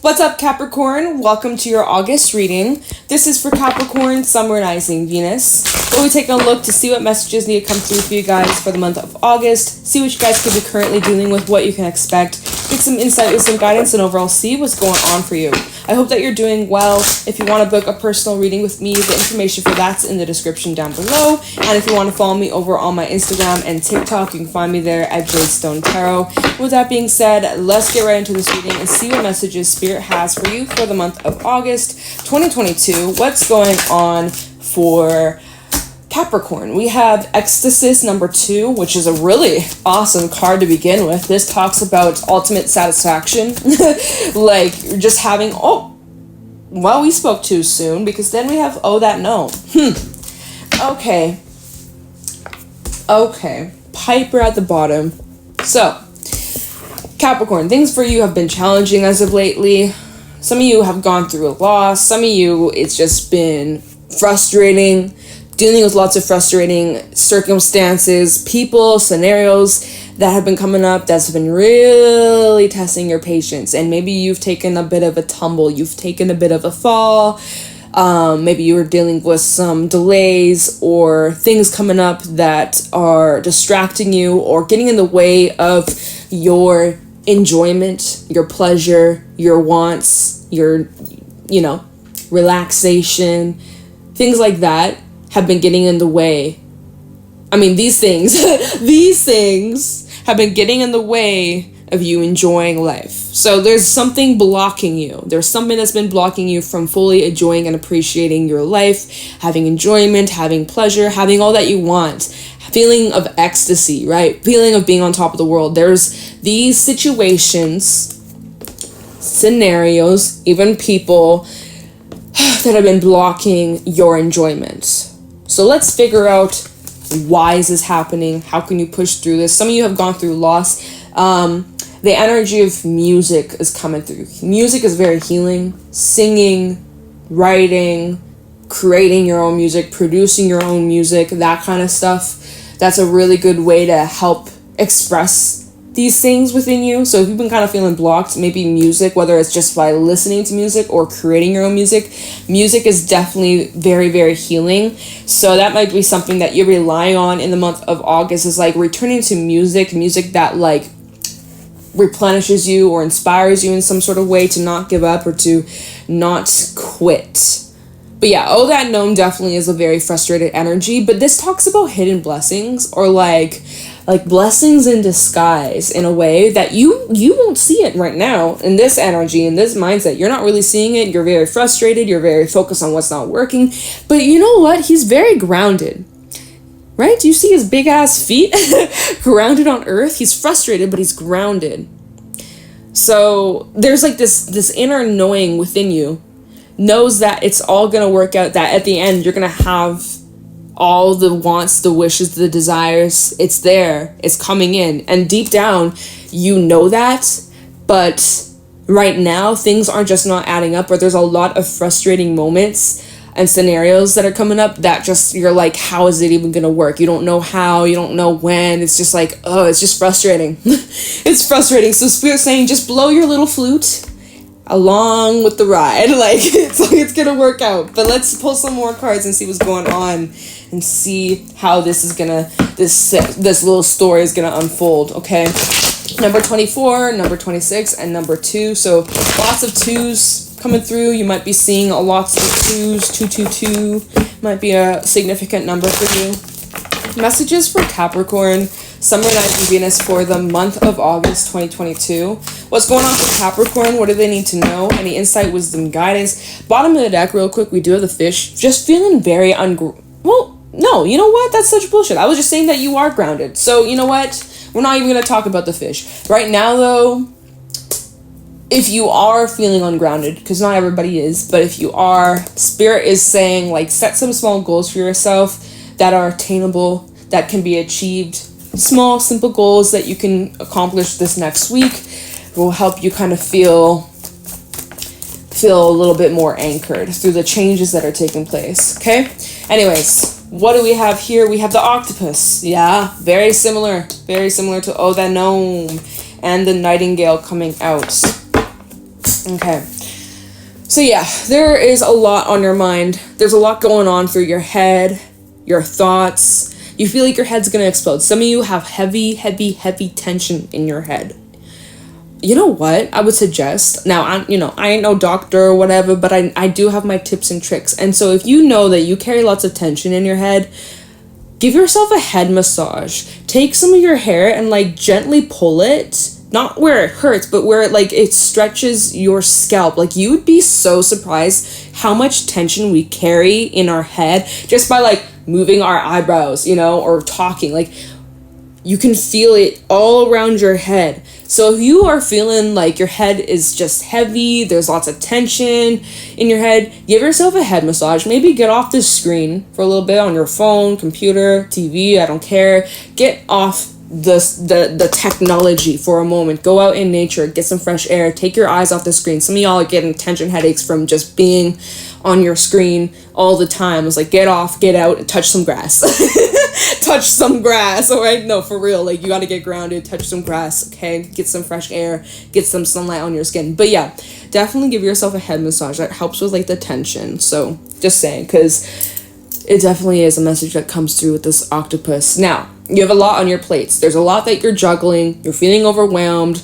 What's up, Capricorn? Welcome to your August reading. This is for Capricorn, Sun, Rising, Venus. We'll be taking a look to see what messages need to come through for you guys for the month of August, see what you guys could be currently dealing with, what you can expect, get some insight with some guidance, and overall see what's going on for you. I hope that you're doing well. If you want to book a personal reading with me, the information for that's in the description down below. And if you want to follow me over on my Instagram and TikTok, you can find me there at JadeStoneTarot. With that being said, let's get right into this reading and see what messages Spirit has for you for the month of August 2022. What's going on for Capricorn? We have Ecstasis number 2, which is a really awesome card to begin with. This talks about ultimate satisfaction, like just having, we spoke too soon, because then we have that no. Okay, Piper at the bottom. So Capricorn, things for you have been challenging as of lately. Some of you have gone through a loss. Some of you, it's just been frustrating, dealing with lots of frustrating circumstances, people, scenarios that have been coming up that's been really testing your patience. And maybe you've taken a bit of a tumble. You've taken a bit of a fall. Maybe you were dealing with some delays or things coming up that are distracting you or getting in the way of your enjoyment, your pleasure, your wants, your, relaxation, things like that have been getting in the way. I mean, these things have been getting in the way of you enjoying life. So there's something blocking you. There's something that's been blocking you from fully enjoying and appreciating your life, having enjoyment, having pleasure, having all that you want. Feeling of ecstasy, right? Feeling of being on top of the world. There's these situations, scenarios, even people that have been blocking your enjoyment. So let's figure out, why is this happening? How can you push through this? Some of you have gone through loss. The energy of music is coming through. Music is very healing. Singing, writing, creating your own music, producing your own music, that kind of stuff. That's a really good way to help express these things within you. So if you've been kind of feeling blocked, maybe music, whether it's just by listening to music or creating your own music is definitely very, very healing. So that might be something that you're relying on in the month of August, is like returning to music that like replenishes you or inspires you in some sort of way to not give up or to not quit. But yeah, that gnome definitely is a very frustrated energy. But this talks about hidden blessings, or like blessings in disguise, in a way that you won't see it right now in this energy, in this mindset. You're not really seeing it. You're very frustrated. You're very focused on what's not working. But you know what? He's very grounded, right? Do you see his big ass feet grounded on earth? He's frustrated, but he's grounded. So there's like this inner knowing within you, knows that it's all gonna work out, that at the end you're gonna have all the wants, the wishes, the desires. It's there, it's coming in, and deep down you know that. But right now things are just not adding up, or there's a lot of frustrating moments and scenarios that are coming up that just, you're like, how is it even gonna work? You don't know how, you don't know when. It's just like, it's just frustrating. It's frustrating. So Spirit's saying, just blow your little flute along with the ride. Like it's gonna work out. But let's pull some more cards and see what's going on, and see how this little story is gonna unfold. Okay, number 24, number 26, and number 2. So lots of 2s coming through. You might be seeing lots of 2s. 222 might be a significant number for you. Messages for Capricorn, Sun, Rising, Venus for the month of August 2022. What's going on for Capricorn? What do they need to know? Any insight, wisdom, guidance? Bottom of the deck real quick, we do have the Fish. Just feeling very no, you know what? That's such bullshit. I was just saying that you are grounded. So you know what? We're not even going to talk about the Fish. Right now though, if you are feeling ungrounded, because not everybody is, but if you are, Spirit is saying, like, set some small goals for yourself that are attainable, that can be achieved. Small, simple goals that you can accomplish this next week will help you kind of feel a little bit more anchored through the changes that are taking place. Okay? Anyways, what do we have here? We have the octopus. Yeah, very similar to that gnome, and the nightingale coming out. Okay, So yeah, there is a lot on your mind. There's a lot going on through your head, your thoughts. You feel like your head's gonna explode. Some of you have heavy tension in your head. You know what I would suggest? Now, I ain't no doctor or whatever, but I do have my tips and tricks. And so if you know that you carry lots of tension in your head, give yourself a head massage. Take some of your hair and like gently pull it. Not where it hurts, but where it stretches your scalp. Like, you would be so surprised how much tension we carry in our head just by like moving our eyebrows, or talking. Like, you can feel it all around your head. So if you are feeling like your head is just heavy, there's lots of tension in your head, give yourself a head massage. Maybe get off the screen for a little bit on your phone, computer, TV, I don't care. Get off the technology for a moment. Go out in nature, get some fresh air, take your eyes off the screen. Some of y'all are getting tension headaches from just being on your screen all the time. It's like, get off, get out, and touch some grass. Touch some grass, all right? No, for real, like, you gotta get grounded, touch some grass, okay? Get some fresh air, get some sunlight on your skin. But yeah, definitely give yourself a head massage. That helps with like the tension. So just saying, because it definitely is a message that comes through with this octopus. Now, you have a lot on your plates. There's a lot that you're juggling. You're feeling overwhelmed.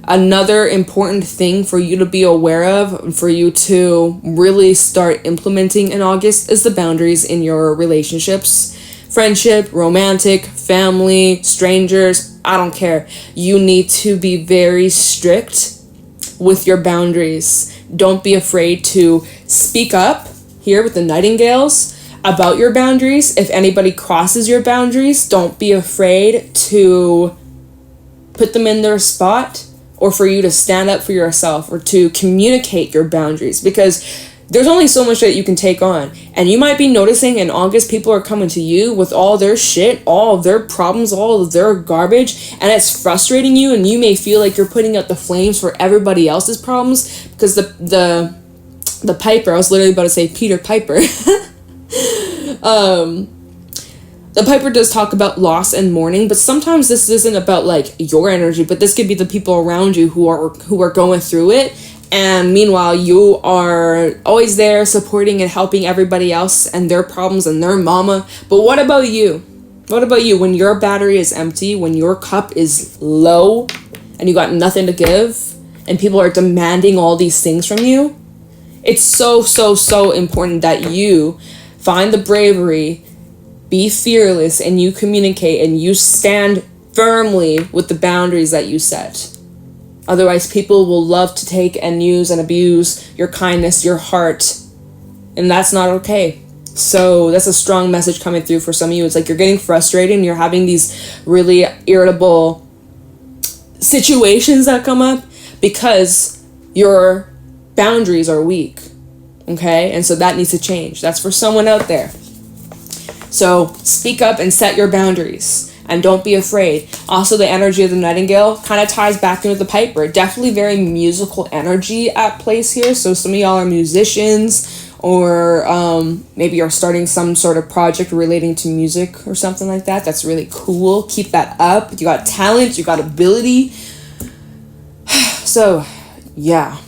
Another important thing for you to be aware of, for you to really start implementing in August, is the boundaries in your relationships. Friendship, romantic, family, strangers, I don't care. You need to be very strict with your boundaries. Don't be afraid to speak up here with the Nightingales about your boundaries. If anybody crosses your boundaries, don't be afraid to put them in their spot, or for you to stand up for yourself, or to communicate your boundaries, because there's only so much that you can take on. And you might be noticing in August, people are coming to you with all their shit, all of their problems, all of their garbage, and it's frustrating you, and you may feel like you're putting out the flames for everybody else's problems, because the Piper, I was literally about to say Peter Piper, the Piper does talk about loss and mourning, but sometimes this isn't about like your energy, but this could be the people around you who are going through it. And meanwhile, you are always there supporting and helping everybody else and their problems and their mama. But what about you? What about you when your battery is empty, when your cup is low and you got nothing to give and people are demanding all these things from you? It's so important that you find the bravery, be fearless, and you communicate and you stand firmly with the boundaries that you set. Otherwise, people will love to take and use and abuse your kindness, your heart, and that's not okay. So that's a strong message coming through for some of you. It's like you're getting frustrated and you're having these really irritable situations that come up because your boundaries are weak. Okay? And so that needs to change. That's for someone out there. So speak up and set your boundaries. And don't be afraid. Also, the energy of the Nightingale kind of ties back into the Piper. Definitely very musical energy at place here. So some of y'all are musicians, or maybe you're starting some sort of project relating to music or something like that. That's really cool. Keep that up. You got talent. You got ability. So, yeah.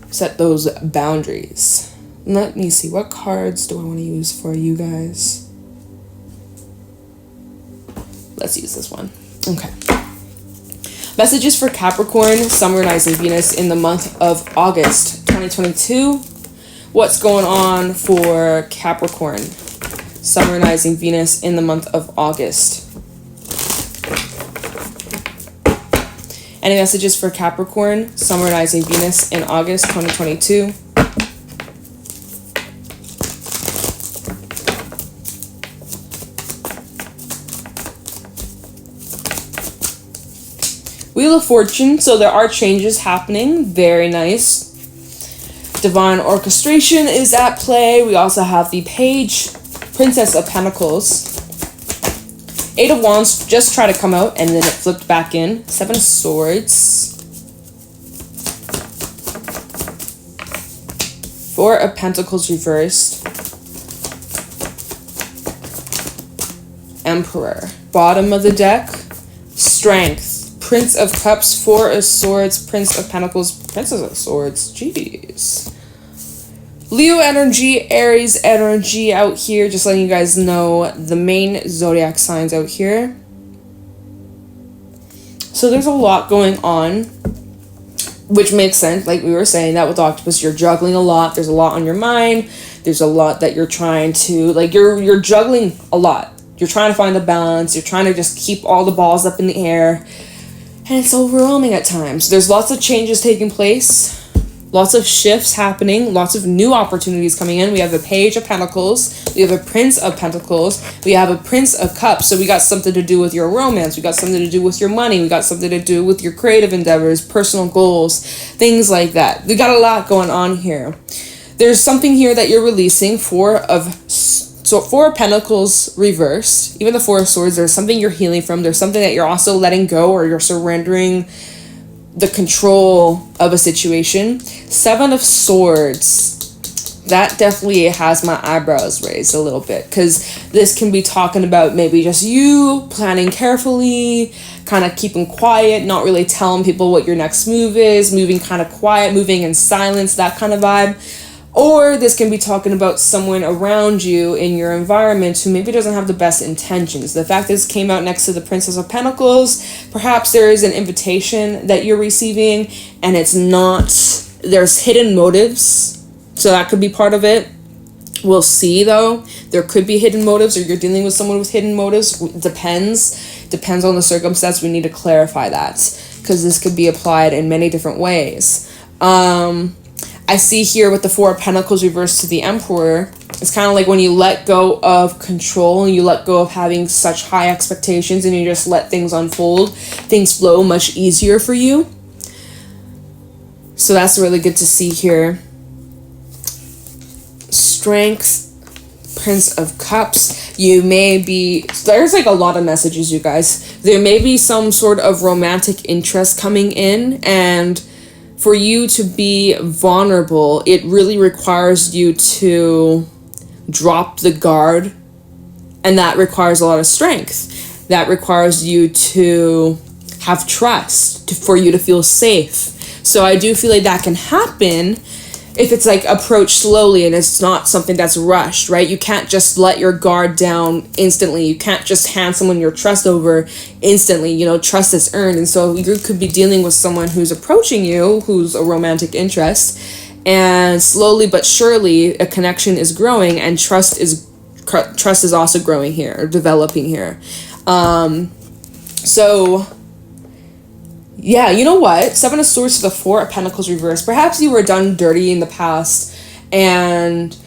Set those boundaries. Let me see. What cards do I want to use for you guys? Let's use this one. Okay. Messages for Capricorn, Sun, Rising, Venus in the month of August 2022. What's going on for Capricorn, Sun, Rising, Venus in the month of August? Any messages for Capricorn, Sun, Rising, Venus in August 2022? Wheel of Fortune, so there are changes happening. Very nice. Divine Orchestration is at play. We also have the Page, Princess of Pentacles. Eight of Wands just tried to come out and then it flipped back in. Seven of Swords. Four of Pentacles reversed. Emperor. Bottom of the deck, Strength. Prince of Cups, Four of Swords, Prince of Pentacles, Princess of Swords. Jeez. Leo energy, Aries energy out here. Just letting you guys know the main zodiac signs out here. So there's a lot going on, which makes sense. Like we were saying, that with Octopus, you're juggling a lot. There's a lot on your mind. There's a lot that you're trying to, like, you're juggling a lot. You're trying to find the balance. You're trying to just keep all the balls up in the air. And it's overwhelming at times. There's lots of changes taking place. Lots of shifts happening, lots of new opportunities coming in. We have the Page of Pentacles, we have a Prince of Pentacles, we have a Prince of Cups. So we got something to do with your romance, we got something to do with your money, we got something to do with your creative endeavors, personal goals, things like that. We got a lot going on here. There's something here that you're releasing, Four of Pentacles reversed. Even the Four of Swords, there's something you're healing from. There's something that you're also letting go, or you're surrendering the control of a situation. Seven of Swords, that definitely has my eyebrows raised a little bit, because this can be talking about maybe just you planning carefully, kind of keeping quiet, not really telling people what your next move is, moving kind of quiet, moving in silence, that kind of vibe. Or this can be talking about someone around you in your environment who maybe doesn't have the best intentions. The fact that this came out next to the Princess of Pentacles, perhaps there is an invitation that you're receiving and it's not, there's hidden motives. So that could be part of it. We'll see though. There could be hidden motives, or you're dealing with someone with hidden motives. Depends on the circumstance. We need to clarify that, because this could be applied in many different ways. I see here with the Four of Pentacles reversed to the Emperor, it's kind of like when you let go of control and you let go of having such high expectations and you just let things unfold, things flow much easier for you. So that's really good to see here. Strength, Prince of Cups. You may be, there's like a lot of messages, you guys. There may be some sort of romantic interest coming in, and for you to be vulnerable, it really requires you to drop the guard, and that requires a lot of strength. That requires you to have trust, for you to feel safe. So I do feel like that can happen if it's like approached slowly and it's not something that's rushed, right? You can't just let your guard down instantly. You can't just hand someone your trust over instantly. You know, trust is earned. And so you could be dealing with someone who's approaching you, who's a romantic interest, and slowly but surely a connection is growing, and trust is also growing here, or developing here. So yeah, you know what? Seven of Swords to the Four of Pentacles reversed. Perhaps you were done dirty in the past and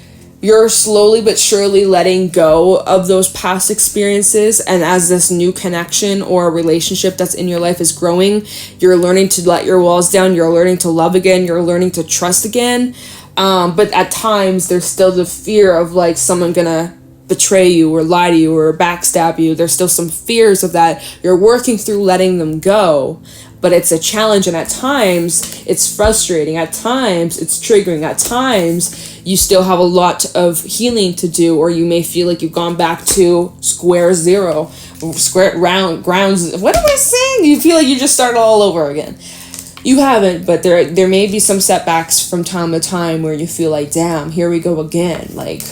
you're slowly but surely letting go of those past experiences. And as this new connection or relationship that's in your life is growing, you're learning to let your walls down. You're learning to love again. You're learning to trust again. But at times there's still the fear of like someone gonna betray you or lie to you or backstab you. There's still some fears of that. You're working through letting them go. But it's a challenge, and at times it's frustrating. At times it's triggering. At times you still have a lot of healing to do, or you may feel like you've gone back to square zero, grounds. What am I saying? You feel like you just started all over again. You haven't, but there may be some setbacks from time to time where you feel like, damn, here we go again, like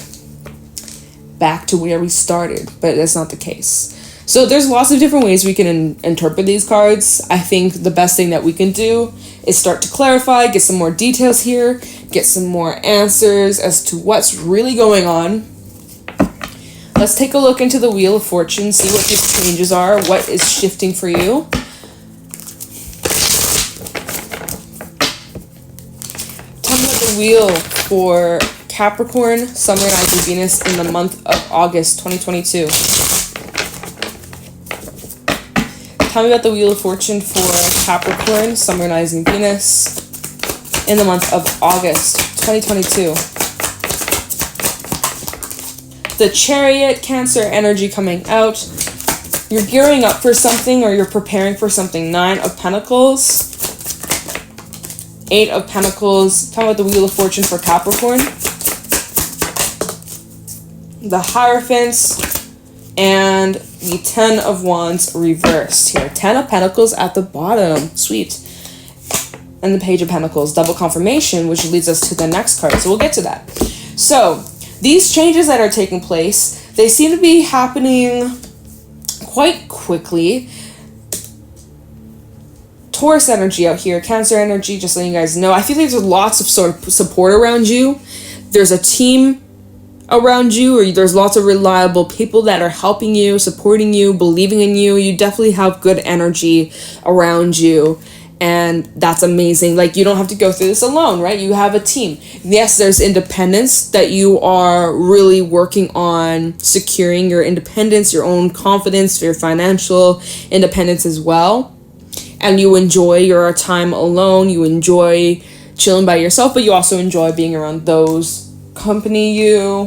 back to where we started. But that's not the case. So there's lots of different ways we can interpret these cards. I think the best thing that we can do is start to clarify, get some more details here, get some more answers as to what's really going on. Let's take a look into the Wheel of Fortune, see what these changes are, what is shifting for you. Tell me about the wheel for Capricorn, Sun, Rising, Venus in the month of August 2022. Tell me about the Wheel of Fortune for Capricorn, Sun, Rising, Venus in the month of August 2022. The Chariot, Cancer energy coming out. You're gearing up for something, or you're preparing for something. 9 of Pentacles. 8 of Pentacles. Tell me about the Wheel of Fortune for Capricorn. The Hierophant. And the 10 of Wands reversed here. 10 of Pentacles at the bottom. Sweet. and the Page of Pentacles, double confirmation, which leads us to the next card. So we'll get to that. So these changes that are taking place, they seem to be happening quite quickly. Taurus energy out here, Cancer energy, just letting you guys know. I feel like there's lots of sort of support around you. There's a team around you, or there's lots of reliable people that are helping you, supporting you, believing in you. You definitely have good energy around you, and that's amazing. Like, you don't have to go through this alone, right? You have a team. Yes, there's independence, that you are really working on securing your independence, your own confidence, your financial independence as well. And you enjoy your time alone. You enjoy chilling by yourself, but you also enjoy being around those accompany you.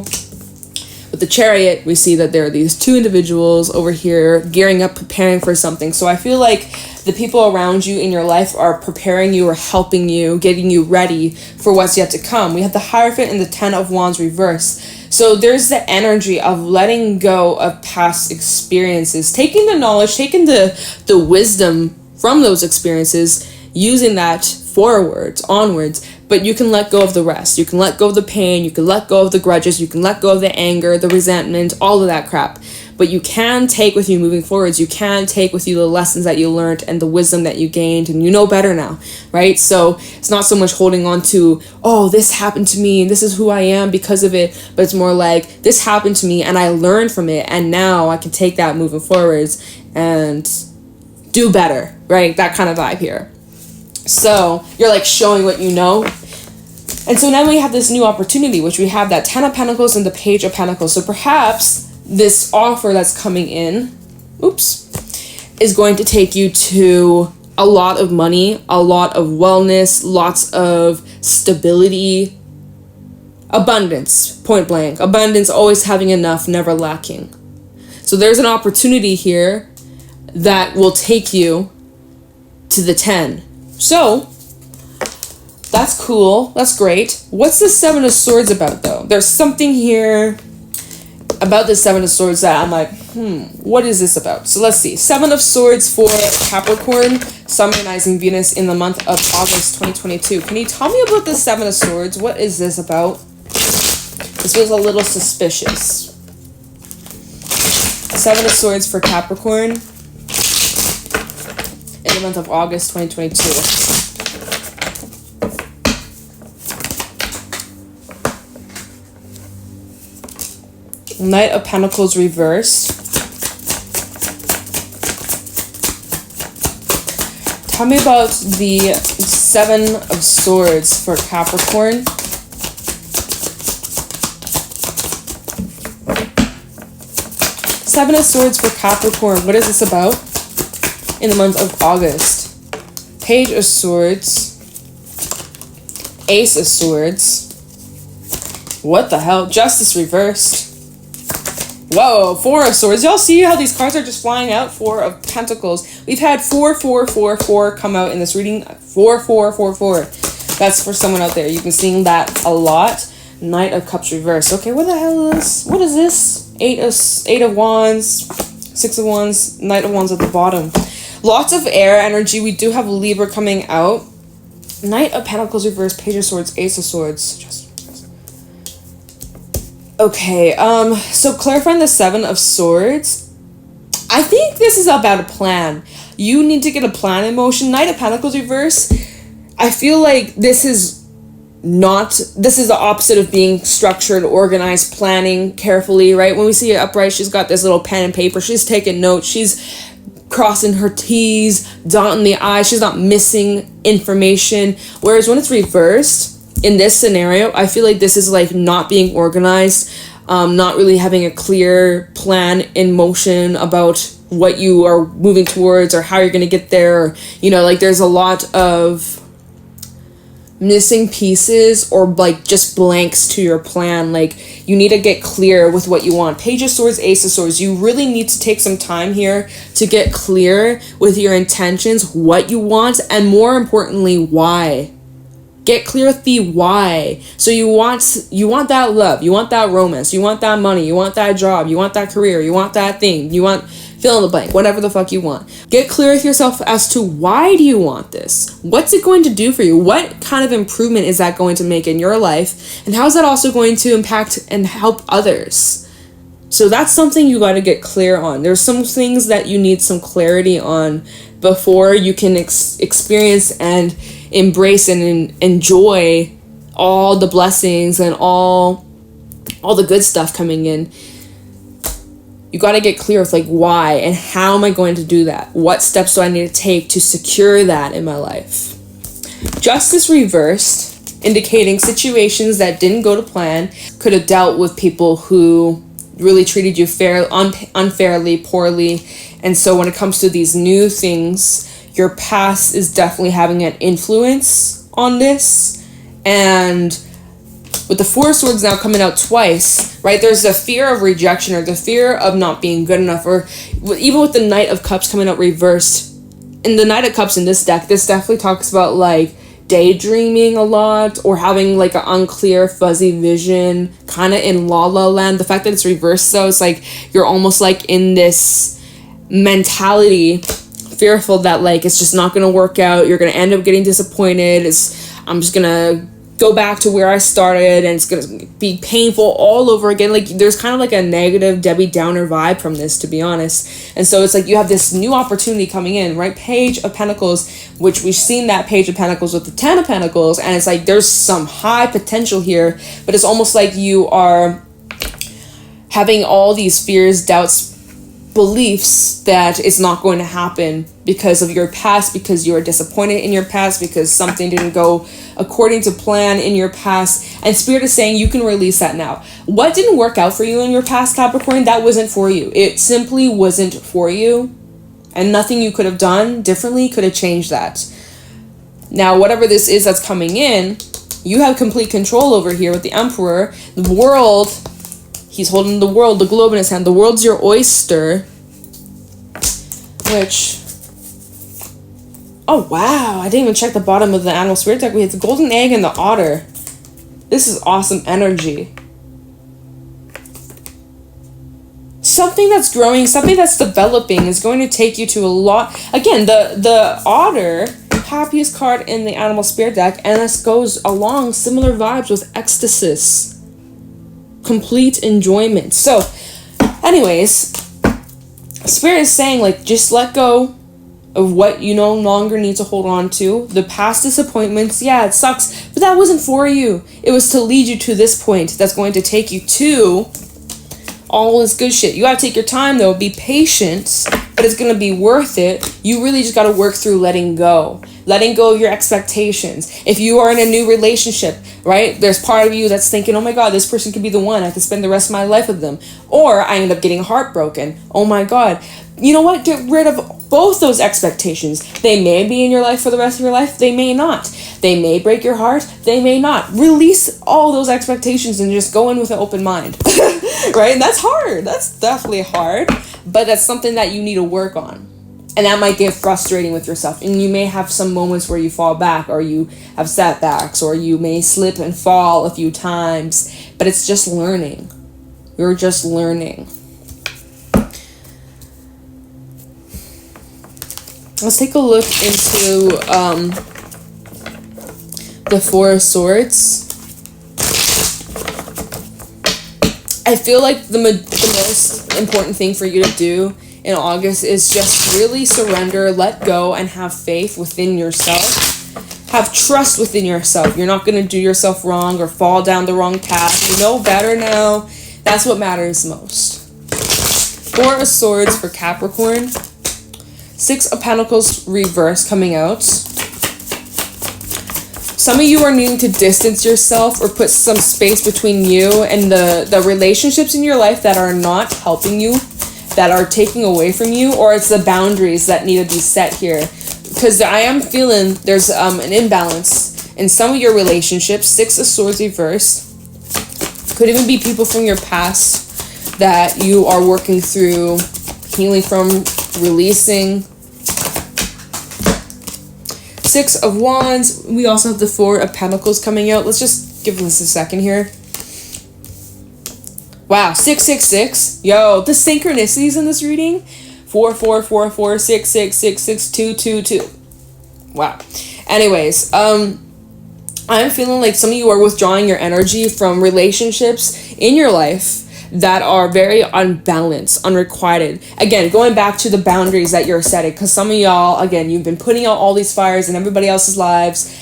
With the Chariot, we see that there are these two individuals over here gearing up, preparing for something. So I feel like the people around you in your life are preparing you or helping you, getting you ready for what's yet to come. We have the Hierophant and the Ten of Wands reverse. So there's the energy of letting go of past experiences, taking the knowledge, taking the wisdom from those experiences, using that forwards, onwards, but you can let go of the rest. You can let go of the pain, you can let go of the grudges, you can let go of the anger, the resentment, all of that crap. But you can take with you moving forwards, you can take with you the lessons that you learned and the wisdom that you gained, and you know better now, right? So it's not so much holding on to, oh, this happened to me and this is who I am because of it, but it's more like, this happened to me and I learned from it, and now I can take that moving forwards and do better, right? That kind of vibe here. So you're like showing what you know. And so now we have this new opportunity, which we have that Ten of Pentacles and the Page of Pentacles. So perhaps this offer that's coming in, is going to take you to a lot of money, a lot of wellness, lots of stability, abundance, point blank. Abundance, always having enough, never lacking. So there's an opportunity here that will take you to the 10. So that's cool. That's great. What's the Seven of Swords about, though? There's something here about the Seven of Swords that I'm like, what is this about? So let's see. Seven of Swords for Capricorn, Sun, Rising, Venus in the month of August 2022. Can you tell me about the Seven of Swords? What is this about? This feels a little suspicious. Seven of Swords for Capricorn in the month of August 2022. Knight of Pentacles reversed. Tell me about the Seven of Swords for Capricorn. Seven of Swords for Capricorn. What is this about in the month of August? Page of Swords. Ace of Swords. What the hell? Justice reversed. Whoa, Four of Swords. Y'all see how these cards are just flying out? Four of Pentacles. We've had 4, 4, 4, 4 come out in this reading. 4, 4, 4, 4. That's for someone out there. You've been seeing that a lot. Knight of Cups reversed. Okay, what the hell is this? What is this? Eight of Wands. 6 of Wands. Knight of Wands at the bottom. Lots of air energy. We do have Libra coming out. Knight of Pentacles reversed. Page of Swords. Ace of Swords. Okay, so clarifying the Seven of Swords, I think this is about a plan. You need to get a plan in motion. Knight of Pentacles reverse, I feel like this is the opposite of being structured, organized, planning carefully, right? When we see it upright, she's got this little pen and paper. She's taking notes. She's crossing her T's, dotting the I's. She's not missing information. Whereas when it's reversed, in this scenario, I feel like this is like not being organized, not really having a clear plan in motion about what you are moving towards or how you're going to get there. You know, like there's a lot of missing pieces or like just blanks to your plan. Like you need to get clear with what you want. Page of Swords, Ace of Swords. You really need to take some time here to get clear with your intentions, what you want, and more importantly, why. Get clear with the why. So you want that love, you want that romance, you want that money, you want that job, you want that career, you want that thing, you want fill in the blank, whatever the fuck you want. Get clear with yourself as to why do you want this? What's it going to do for you? What kind of improvement is that going to make in your life? And how is that also going to impact and help others? So that's something you got to get clear on. There's some things that you need some clarity on before you can experience and embrace and enjoy all the blessings and all the good stuff coming in. You got to get clear with like why and how am I going to do that? What steps do I need to take to secure that in my life? Justice reversed, indicating situations that didn't go to plan, could have dealt with people who really treated you unfairly, poorly. And so when it comes to these new things, your past is definitely having an influence on this. And with the Four of Swords now coming out twice, right, there's the fear of rejection or the fear of not being good enough, or even with the Knight of Cups coming out reversed. In the Knight of Cups in this deck, this definitely talks about like daydreaming a lot or having like an unclear, fuzzy vision, kind of in La La Land. The fact that it's reversed though, it's like you're almost like in this mentality, fearful that like it's just not going to work out. You're going to end up getting disappointed. I'm just going to go back to where I started and it's gonna be painful all over again. Like there's kind of like a negative Debbie Downer vibe from this, to be honest. And so it's like you have this new opportunity coming in, right? Page of Pentacles, which we've seen that Page of Pentacles with the Ten of Pentacles, and it's like there's some high potential here, but it's almost like you are having all these fears, doubts, beliefs that it's not going to happen because of your past, because you are disappointed in your past, because something didn't go according to plan in your past. And Spirit is saying you can release that now. What didn't work out for you in your past, Capricorn, that wasn't for you. It simply wasn't for you. And nothing you could have done differently could have changed that. Now, whatever this is that's coming in, you have complete control over here with the Emperor. The world, he's holding the world, the globe in his hand. The world's your oyster. Which... oh, wow. I didn't even check the bottom of the Animal Spirit deck. We had the Golden Egg and the Otter. This is awesome energy. Something that's growing, something that's developing is going to take you to a lot. Again, the Otter, happiest card in the Animal Spirit deck, and this goes along similar vibes with Ecstasis. Complete enjoyment. So, anyways, Spirit is saying, like, just let go of what you no longer need to hold on to. The past disappointments, yeah, it sucks, but that wasn't for you. It was to lead you to this point that's going to take you to all this good shit. You gotta take your time though, be patient, but it's gonna be worth it. You really just gotta work through letting go of your expectations. If you are in a new relationship, right, there's part of you that's thinking, oh my god, this person could be the one, I could spend the rest of my life with them, or I end up getting heartbroken. Oh my god, you know what, get rid of both those expectations. They may be in your life for the rest of your life, they may not. They may break your heart, they may not. Release all those expectations and just go in with an open mind. Right? And that's hard. That's definitely hard. But that's something that you need to work on. And that might get frustrating with yourself. And you may have some moments where you fall back, or you have setbacks, or you may slip and fall a few times. But it's just learning. You're just learning. Let's take a look into the Four of Swords. I feel like the most important thing for you to do in August is just really surrender, let go, and have faith within yourself. Have trust within yourself. You're not going to do yourself wrong or fall down the wrong path. You know better now. That's what matters most. Four of Swords for Capricorn. Six of Pentacles reverse coming out. Some of you are needing to distance yourself or put some space between you and the relationships in your life that are not helping you, that are taking away from you, or it's the boundaries that need to be set here. Because I am feeling there's an imbalance in some of your relationships. Six of Swords reverse. Could even be people from your past that you are working through, healing from, releasing. Six of Wands. We also have the Four of Pentacles coming out. Let's just give this a second here. Wow, 666. Yo, the synchronicities in this reading. 4 4 4 4 6 6 6 6 2 2 2. Wow. Anyways, I'm feeling like some of you are withdrawing your energy from relationships in your life that are very unbalanced, unrequited. Again, going back to the boundaries that you're setting, because some of y'all, again, you've been putting out all these fires in everybody else's lives.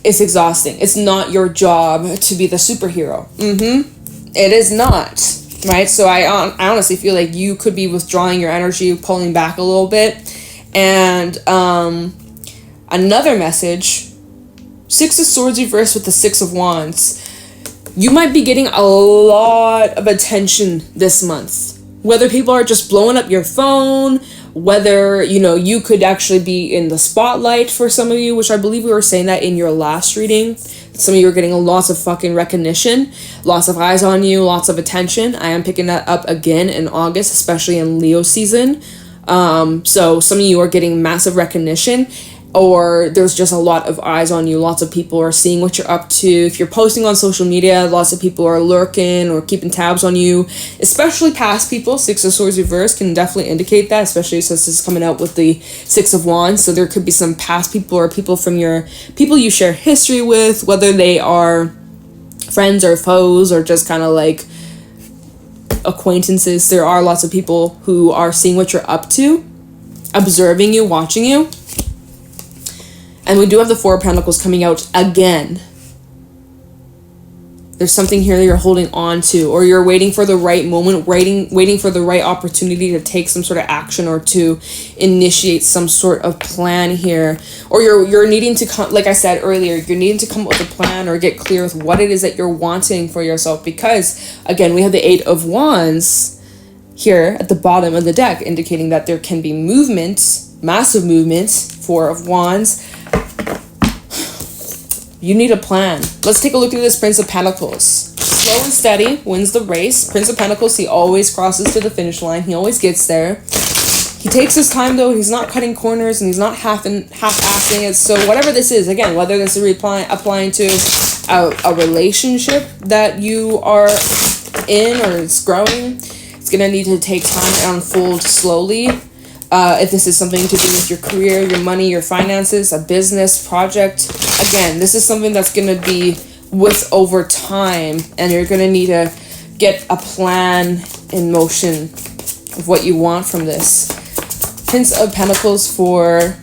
It's exhausting. It's not your job to be the superhero. It is not, right? So I honestly feel like you could be withdrawing your energy, pulling back a little bit. And another message, Six of Swords reversed with the Six of Wands. You might be getting a lot of attention this month. Whether people are just blowing up your phone, whether, you could actually be in the spotlight for some of you, which I believe we were saying that in your last reading. Some of you are getting lots of fucking recognition, lots of eyes on you, lots of attention. I am picking that up again in August, especially in Leo season. So some of you are getting massive recognition, or there's just a lot of eyes on you. Lots of people are seeing what you're up to. If you're posting on social media, lots of people are lurking or keeping tabs on you, especially past people. Six of Swords reverse can definitely indicate that, especially since this is coming out with the Six of Wands. So there could be some past people or people from people you share history with, whether they are friends or foes or just kind of like acquaintances. There are lots of people who are seeing what you're up to, observing you, watching you. And we do have the Four of Pentacles coming out again. There's something here that you're holding on to, or you're waiting for the right moment, waiting for the right opportunity to take some sort of action or to initiate some sort of plan here. Or you're needing to come, like I said earlier, you're needing to come up with a plan or get clear with what it is that you're wanting for yourself. Because, again, we have the Eight of Wands here at the bottom of the deck, indicating that there can be movement, massive movement. Four of Wands. You need a plan. Let's take a look at this Prince of Pentacles. Slow and steady wins the race. Prince of Pentacles, he always crosses to the finish line. He always gets there. He takes his time, though. He's not cutting corners, and he's not half-assing it. So whatever this is, again, whether this is applying to a relationship that you are in or it's growing, it's going to need to take time and unfold slowly. If this is something to do with your career, your money, your finances, a business project, again, this is something that's going to be with over time, and you're going to need to get a plan in motion of what you want from this. Prince of Pentacles for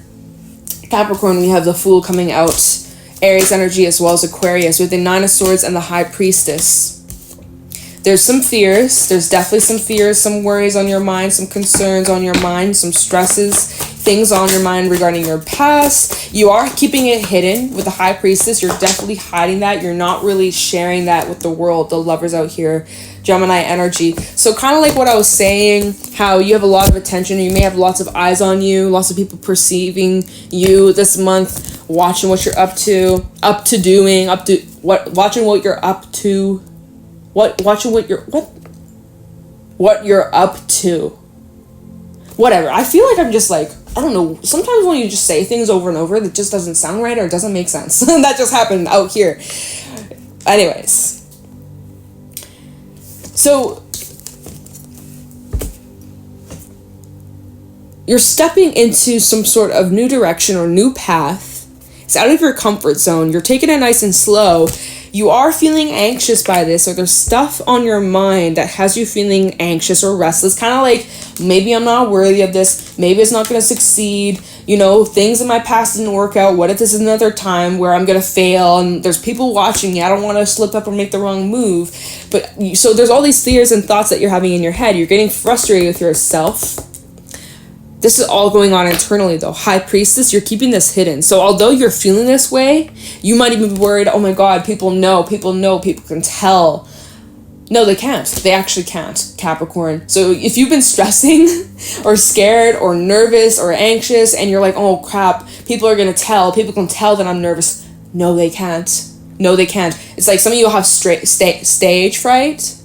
Capricorn, we have the Fool coming out, Aries energy as well as Aquarius, with the Nine of Swords and the High Priestess. There's some fears. There's definitely some fears, some worries on your mind, some concerns on your mind, some stresses, things on your mind regarding your past. You are keeping it hidden with the High Priestess. You're definitely hiding that. You're not really sharing that with the world, the lovers out here, Gemini energy. So kind of like what I was saying, how you have a lot of attention. You may have lots of eyes on you, lots of people perceiving you this month, watching what you're up to doing, watching what you're up to. Watching what you're up to. Whatever. I feel like I'm just like, I don't know. Sometimes when you just say things over and over, that just doesn't sound right or it doesn't make sense. That just happened out here. Anyways. So, you're stepping into some sort of new direction or new path. It's out of your comfort zone. You're taking it nice and slow. You are feeling anxious by this, or there's stuff on your mind that has you feeling anxious or restless, kind of like, maybe I'm not worthy of this, maybe it's not going to succeed, things in my past didn't work out, what if this is another time where I'm going to fail, and there's people watching me, I don't want to slip up or make the wrong move. But so there's all these fears and thoughts that you're having in your head. You're getting frustrated with yourself. This is all going on internally, though. High Priestess, you're keeping this hidden. So although you're feeling this way, you might even be worried, oh my God, people can tell. No, they can't. They actually can't, Capricorn. So if you've been stressing or scared or nervous or anxious and you're like, oh crap, people are going to tell. People can tell that I'm nervous. No, they can't. No, they can't. It's like some of you have stage fright.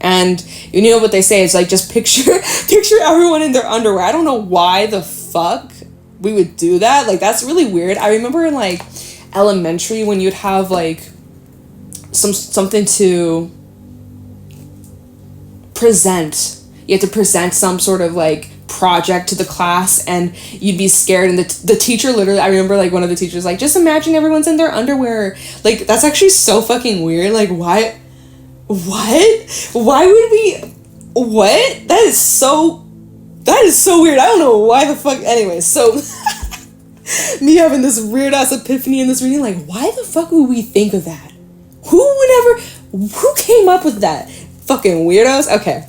And you know what they say, it's like, just picture everyone in their underwear. I don't know why the fuck we would do that. Like, that's really weird. I remember in like elementary when you'd have like something to present. you had to present some sort of like project to the class, and you'd be scared, and the teacher literally, I remember like one of the teachers like, just imagine everyone's in their underwear. Like, that's actually so fucking weird. Like, why would we, what? That is so weird. I don't know why the fuck. Anyway, so me having this weird ass epiphany in this reading, like, why the fuck would we think of that? Who came up with that? Fucking weirdos. Okay.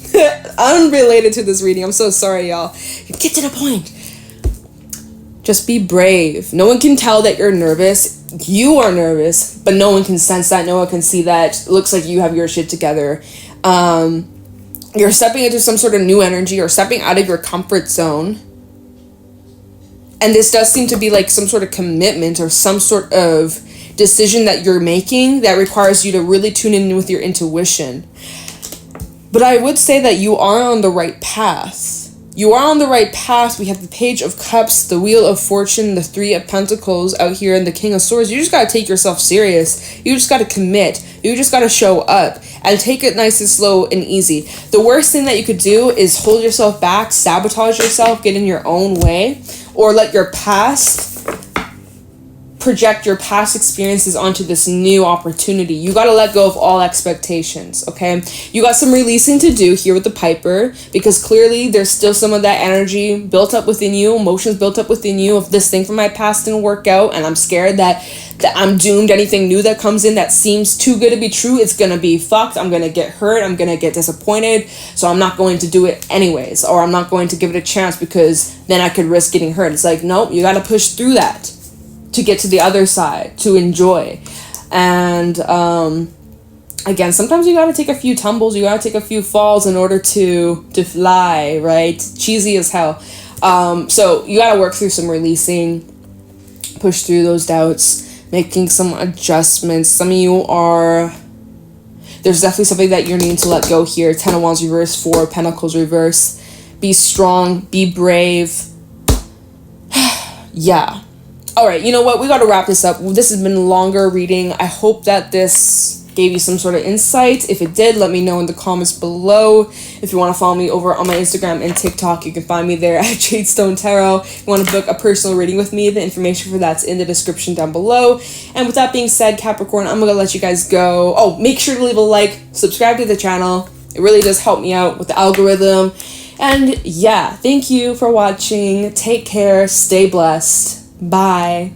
Unrelated to this reading. I'm so sorry, y'all. Get to the point. Just be brave. No one can tell that you're nervous. You are nervous, but no one can sense that. No one can see that. It looks like you have your shit together. You're stepping into some sort of new energy, or stepping out of your comfort zone. And this does seem to be like some sort of commitment or some sort of decision that you're making that requires you to really tune in with your intuition. But I would say that you are on the right path. You are on the right path. We have the Page of Cups, the Wheel of Fortune, the Three of Pentacles out here, and the King of Swords. You just got to take yourself serious. You just got to commit. You just got to show up and take it nice and slow and easy. The worst thing that you could do is hold yourself back, sabotage yourself, get in your own way, or let your past project your past experiences onto this new opportunity. You got to let go of all expectations, okay? You got some releasing to do here with the Piper, because clearly there's still some of that energy built up within you, emotions built up within you of this thing from my past didn't work out, and I'm scared that I'm doomed. Anything new that comes in that seems too good to be true, it's gonna be fucked. I'm gonna get hurt. I'm gonna get disappointed. So I'm not going to do it anyways, or I'm not going to give it a chance because then I could risk getting hurt. It's like, nope, you got to push through that to get to the other side, to enjoy. And again, sometimes you got to take a few tumbles, you got to take a few falls in order to fly, right? Cheesy as hell. So you got to work through some releasing, push through those doubts, making some adjustments. Some of you are, there's definitely something that you're needing to let go here. 10 of Wands reverse, 4 of Pentacles reverse. Be strong, be brave. Yeah. All right, you know what? We got to wrap this up. This has been a longer reading. I hope that this gave you some sort of insight. If it did, let me know in the comments below. If you want to follow me over on my Instagram and TikTok, you can find me there at JadeStoneTarot. If you want to book a personal reading with me, the information for that's in the description down below. And with that being said, Capricorn, I'm going to let you guys go. Oh, make sure to leave a like, subscribe to the channel. It really does help me out with the algorithm. And yeah, thank you for watching. Take care. Stay blessed. Bye.